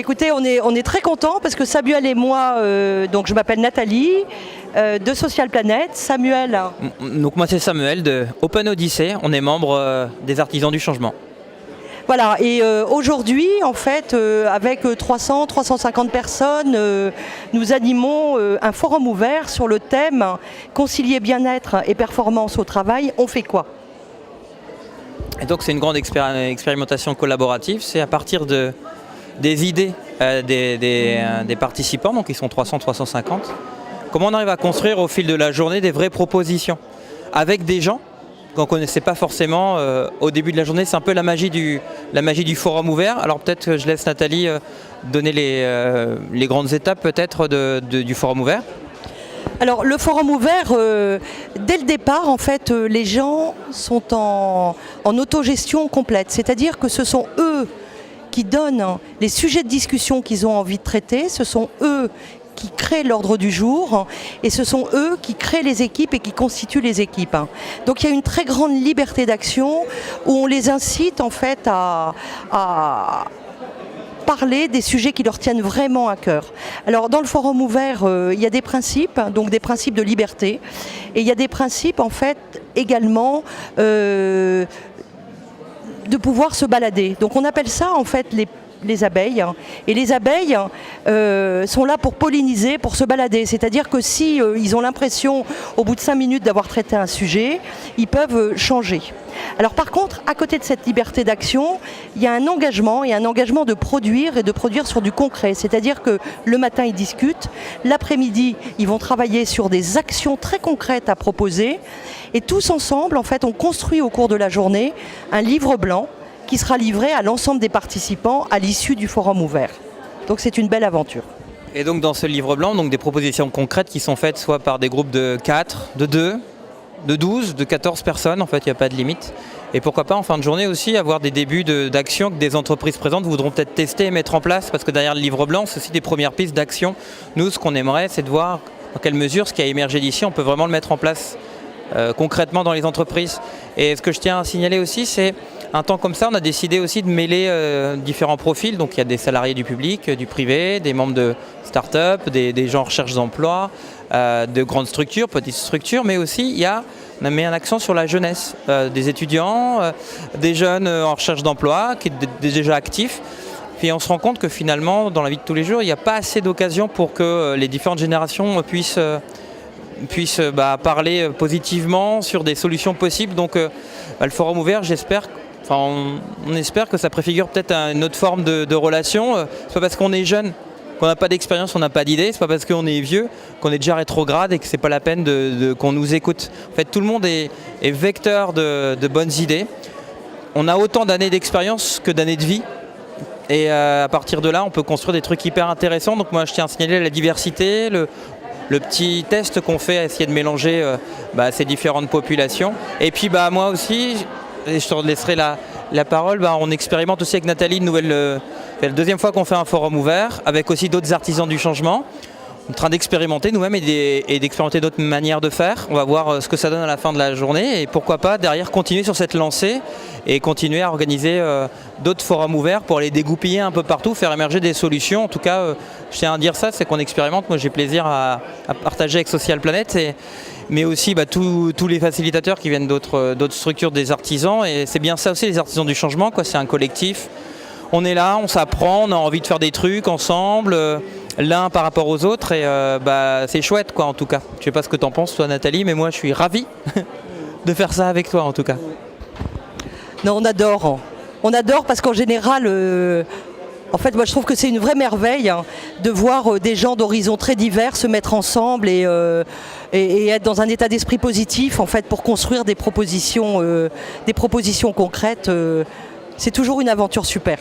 Écoutez, on est très contents parce que Samuel et moi, donc je m'appelle Nathalie, de Social Planet. Samuel. Donc moi c'est Samuel de Open Odyssey, on est membre des Artisans du Changement. Voilà, et aujourd'hui, en fait, avec 350 personnes, nous animons un forum ouvert sur le thème « Concilier bien-être et performance au travail, on fait quoi ?» Et donc c'est une grande expérimentation collaborative, c'est à partir des idées des participants, donc ils sont 300-350, comment on arrive à construire au fil de la journée des vraies propositions avec des gens qu'on ne connaissait pas forcément au début de la journée. C'est un peu la magie du forum ouvert. Alors peut-être que je laisse Nathalie donner les grandes étapes peut-être du forum ouvert. Alors le forum ouvert, dès le départ, en fait, les gens sont en autogestion complète. C'est-à-dire que ce sont eux qui donnent les sujets de discussion qu'ils ont envie de traiter, ce sont eux qui créent l'ordre du jour et ce sont eux qui créent les équipes et qui constituent les équipes. Donc il y a une très grande liberté d'action où on les incite en fait à parler des sujets qui leur tiennent vraiment à cœur. Alors dans le forum ouvert, il y a des principes, donc des principes de liberté, et il y a des principes en fait également de pouvoir se balader. Donc on appelle ça en fait les abeilles. Et les abeilles sont là pour polliniser, pour se balader. C'est-à-dire que si ils ont l'impression, au bout de 5 minutes, d'avoir traité un sujet, ils peuvent changer. Alors par contre, à côté de cette liberté d'action, il y a un engagement de produire et de produire sur du concret. C'est-à-dire que le matin, ils discutent, l'après-midi, ils vont travailler sur des actions très concrètes à proposer. Et tous ensemble, en fait, on construit au cours de la journée un livre blanc qui sera livré à l'ensemble des participants à l'issue du forum ouvert. Donc c'est une belle aventure. Et donc dans ce livre blanc, donc des propositions concrètes qui sont faites soit par des groupes de 4, de 2, de 12, de 14 personnes, en fait il n'y a pas de limite. Et pourquoi pas en fin de journée aussi avoir des débuts d'action que des entreprises présentes voudront peut-être tester et mettre en place, parce que derrière le livre blanc, c'est aussi des premières pistes d'action. Nous, ce qu'on aimerait, c'est de voir dans quelle mesure ce qui a émergé d'ici, on peut vraiment le mettre en place concrètement dans les entreprises. Et ce que je tiens à signaler aussi, c'est un temps comme ça, on a décidé aussi de mêler différents profils. Donc il y a des salariés du public, du privé, des membres de start-up, des gens en recherche d'emploi, de grandes structures, petites structures, mais aussi on a mis un accent sur la jeunesse, des étudiants, des jeunes en recherche d'emploi, qui sont déjà actifs. Puis on se rend compte que finalement, dans la vie de tous les jours, il n'y a pas assez d'occasions pour que les différentes générations puissent parler positivement sur des solutions possibles. Donc le forum ouvert, on espère que ça préfigure peut-être une autre forme de relation. C'est pas parce qu'on est jeune qu'on n'a pas d'expérience, on n'a pas d'idée. C'est pas parce qu'on est vieux qu'on est déjà rétrograde et que c'est pas la peine qu'on nous écoute. En fait, tout le monde est vecteur de bonnes idées. On a autant d'années d'expérience que d'années de vie. Et à partir de là, on peut construire des trucs hyper intéressants. Donc moi, je tiens à signaler la diversité, le petit test qu'on fait à essayer de mélanger ces différentes populations. Et puis moi aussi, et je te laisserai la parole, on expérimente aussi avec Nathalie c'est la deuxième fois qu'on fait un forum ouvert, avec aussi d'autres artisans du changement. On est en train d'expérimenter nous-mêmes et d'expérimenter d'autres manières de faire. On va voir ce que ça donne à la fin de la journée et pourquoi pas derrière continuer sur cette lancée et continuer à organiser d'autres forums ouverts pour les dégoupiller un peu partout, faire émerger des solutions. En tout cas, je tiens à dire ça, c'est qu'on expérimente. Moi, j'ai plaisir à partager avec Social Planet, mais aussi tous les facilitateurs qui viennent d'autres structures, des artisans. Et c'est bien ça aussi, les artisans du changement, quoi. C'est un collectif. On est là, on s'apprend, on a envie de faire des trucs ensemble, l'un par rapport aux autres. Et c'est chouette, quoi, en tout cas. Je sais pas ce que t'en penses, toi, Nathalie, mais moi, je suis ravi de faire ça avec toi, en tout cas. Non, on adore. On adore parce qu'en général, en fait, moi je trouve que c'est une vraie merveille de voir des gens d'horizons très divers se mettre ensemble et être dans un état d'esprit positif en fait pour construire des propositions concrètes. C'est toujours une aventure super.